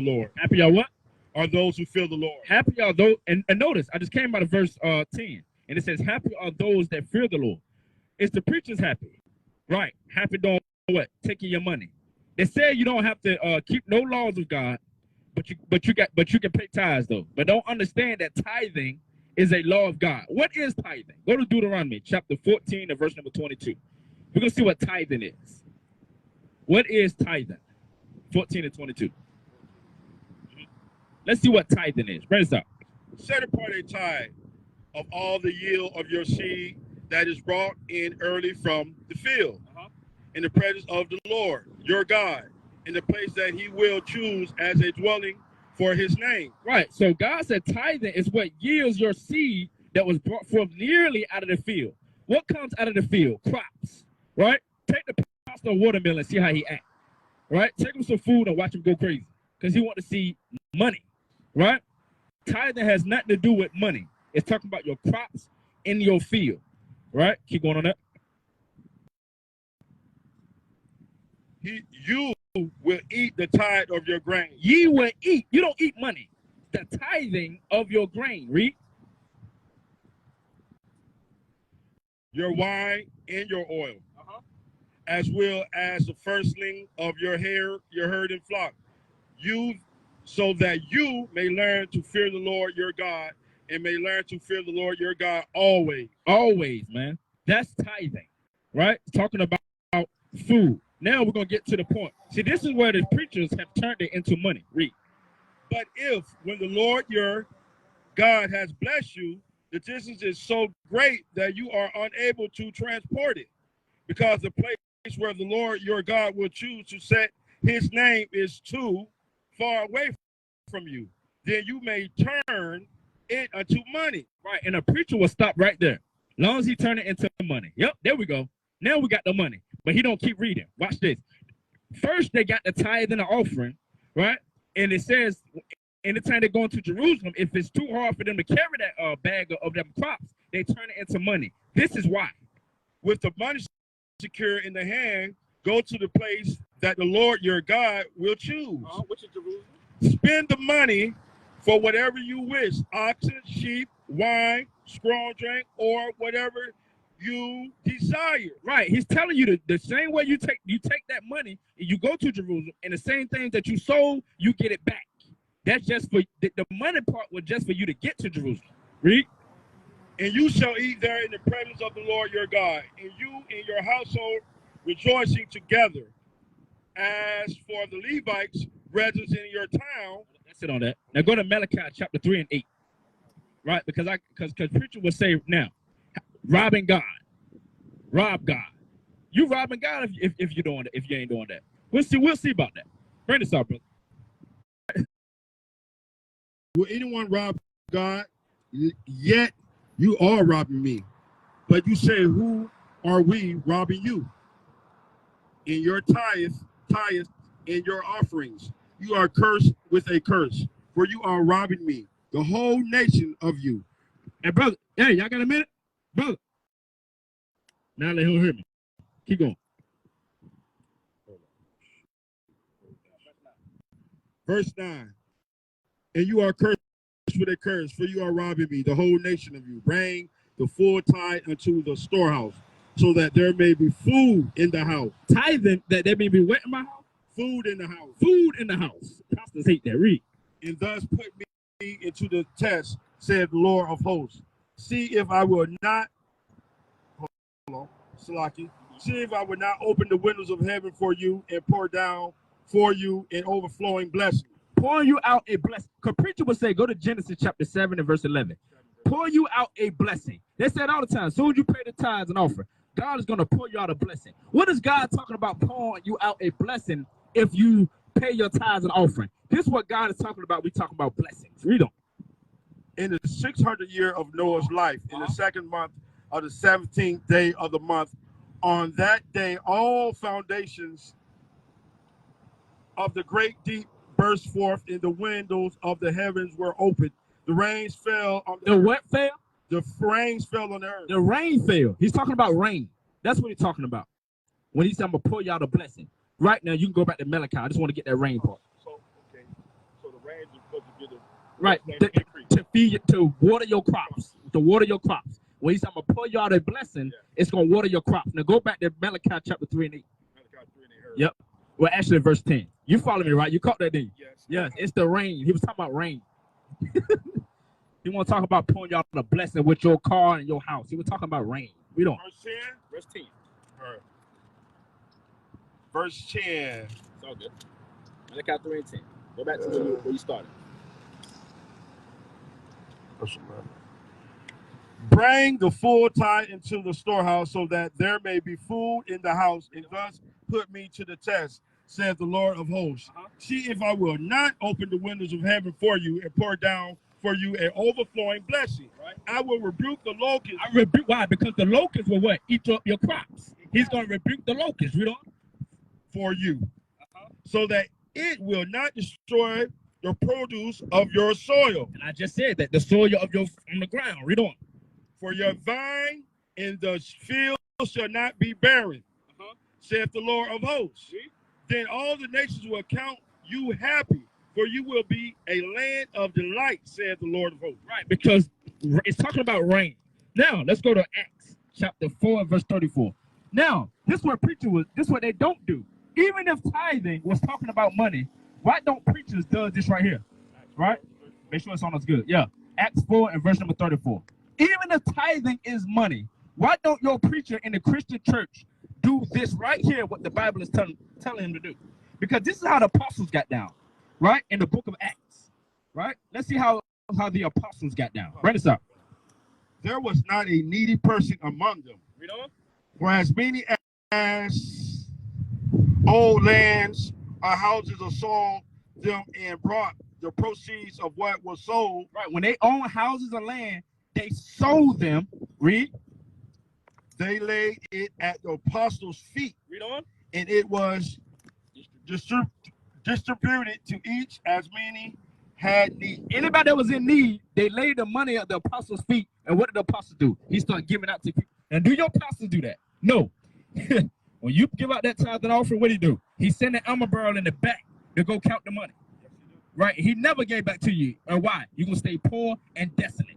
Lord. Happy are what? Are those who fear the Lord. Happy are those, and notice, I just came out of verse 10, and it says, happy are those that fear the Lord. It's the preachers happy, right? Happy doing what? Taking your money. They say you don't have to keep no laws of God, but you can pay tithes though. But don't understand that tithing is a law of God. What is tithing? Go to Deuteronomy chapter 14 and verse number 22. We're gonna see what tithing is. What is tithing? 14 and 22. Let's see what tithing is. Bring this up. Set apart a tithe of all the yield of your seed that is brought in early from the field, in the presence of the Lord your God, in the place that he will choose as a dwelling for his name. Right. So God said tithing is what yields your seed that was brought forth nearly out of the field. What comes out of the field? Crops. Right? Take the pastor of watermelon and see how he acts. Right? Take him some food and watch him go crazy. Because he want to see money. Right? Tithing has nothing to do with money. It's talking about your crops in your field. Right? Keep going on that. You will eat the tithe of your grain. Ye will eat. You don't eat money. The tithing of your grain. Read. Your wine and your oil, as well as the firstling of your herd and flock. So that you may learn to fear the Lord your God, and may learn to fear the Lord your God always. Always, man. That's tithing, right? It's talking about food. Now we're going to get to the point. See, this is where the preachers have turned it into money. Read. But if, when the Lord your God has blessed you, the distance is so great that you are unable to transport it, because the place where the Lord your God will choose to set his name is too far away from you, then you may turn it unto money. Right, and a preacher will stop right there. As long as he turn it into money. Yep, there we go. Now we got the money, but he don't keep reading. Watch this. First, they got the tithe and the offering, right? And it says, anytime they're going to Jerusalem, if it's too hard for them to carry that bag of them crops, they turn it into money. This is why. With the money secure in the hand, go to the place that the Lord your God will choose. Which is Jerusalem? Spend the money for whatever you wish, oxen, sheep, wine, strong drink, or whatever you desire. Right. He's telling you the same way you take that money and you go to Jerusalem, and the same thing that you sold, you get it back. That's just for the money part was just for you to get to Jerusalem. Read. And you shall eat there in the presence of the Lord your God, and you and your household rejoicing together. As for the Levites, residents in your town. That's it on that. Now go to Malachi chapter 3 and 8. Right? Because preacher would say now, robbing God. Rob God. You robbing God if you're doing that, if you ain't doing that. We'll see about that. Bring this up, brother. Will anyone rob God? Yet you are robbing me. But you say, who are we robbing you? In your tithes, in your offerings, you are cursed with a curse, for you are robbing me, the whole nation of you. And brother, hey, y'all got a minute? Brother. Now let him hear me. Keep going. Verse 9. And you are cursed with a curse, for you are robbing me, the whole nation of you. Bring the full tithe unto the storehouse, so that there may be food in the house. Tithing, that there may be what in my house? Food in the house. Food in the house. Pastors hate that. Read. And thus put me into the test, said the Lord of hosts. See if I will not, Salaki, see if I will not open the windows of heaven for you and pour down for you an overflowing blessing. Pouring you out a blessing. Because preacher would say, go to Genesis chapter 7 and verse 11. Pour you out a blessing. They said all the time, as soon as you pay the tithes and offer, God is going to pour you out a blessing. What is God talking about pouring you out a blessing if you pay your tithes and offering? This is what God is talking about. We talking about blessings. Read them. In the 600th year of Noah's life, in the second month of the 17th day of the month, on that day, all foundations of the great deep burst forth, and the windows of the heavens were opened. The rains fell on the what fell? The rains fell on the earth. The rain fell. He's talking about rain. That's what he's talking about. When he said, I'm going to pour you out a blessing. Right now, you can go back to Malachi. I just want to get that rain part. So, okay. rain is supposed to get right, to feed, to water your crops, When he's going to pour you out a blessing, it's going to water your crops. Now go back to Malachi chapter 3 and 8. Malachi 3 and 8. Yep. Well, actually, verse 10. You follow me, right? You caught that, didn't you? Yes. Yes, it's the rain. He was talking about rain. He want to talk about pouring you out a blessing with your car and your house. He was talking about rain. We don't. Verse 10. Verse 10. All right. Verse 10. It's all good. Malachi 3 and 10. Go back to where you started. Bring the full tithe into the storehouse so that there may be food in the house, and thus put me to the test, says the Lord of hosts. See if I will not open the windows of heaven for you and pour down for you an overflowing blessing. Right? I will rebuke the locusts. I rebuke, why? Because the locusts will what? Eat up your crops. He's going to rebuke the locusts. Read on. For you, so that it will not destroy the produce of your soil. And I just said that the soil of your on the ground. Read on. For your vine in the field shall not be barren, saith the Lord of hosts. Then all the nations will count you happy, for you will be a land of delight, saith the Lord of hosts. Right, because it's talking about rain. Now, let's go to Acts chapter 4, verse 34. Now, this is what they don't do. Even if tithing was talking about money, why don't preachers do this right here? Right? Make sure it's on us good. Yeah. Acts 4 and verse number 34. Even if tithing is money, why don't your preacher in the Christian church do this right here, what the Bible is telling him to do? Because this is how the apostles got down, right? In the book of Acts, right? Let's see how the apostles got down. Bring this up. There was not a needy person among them. Read on. For as many as old lands or houses are sold them and brought the proceeds of what was sold. Right, when they own houses or land, they sold them. Read. They laid it at the apostles' feet. Read on. And it was distributed to each as many had need. Anybody that was in need, they laid the money at the apostles' feet. And what did the apostles do? He started giving out to people. And do your apostles do that? No. When you give out that tithe and offering, what do you do? He sent an armor barrel in the back to go count the money. Right? He never gave back to you. And why? You're going to stay poor and desolate.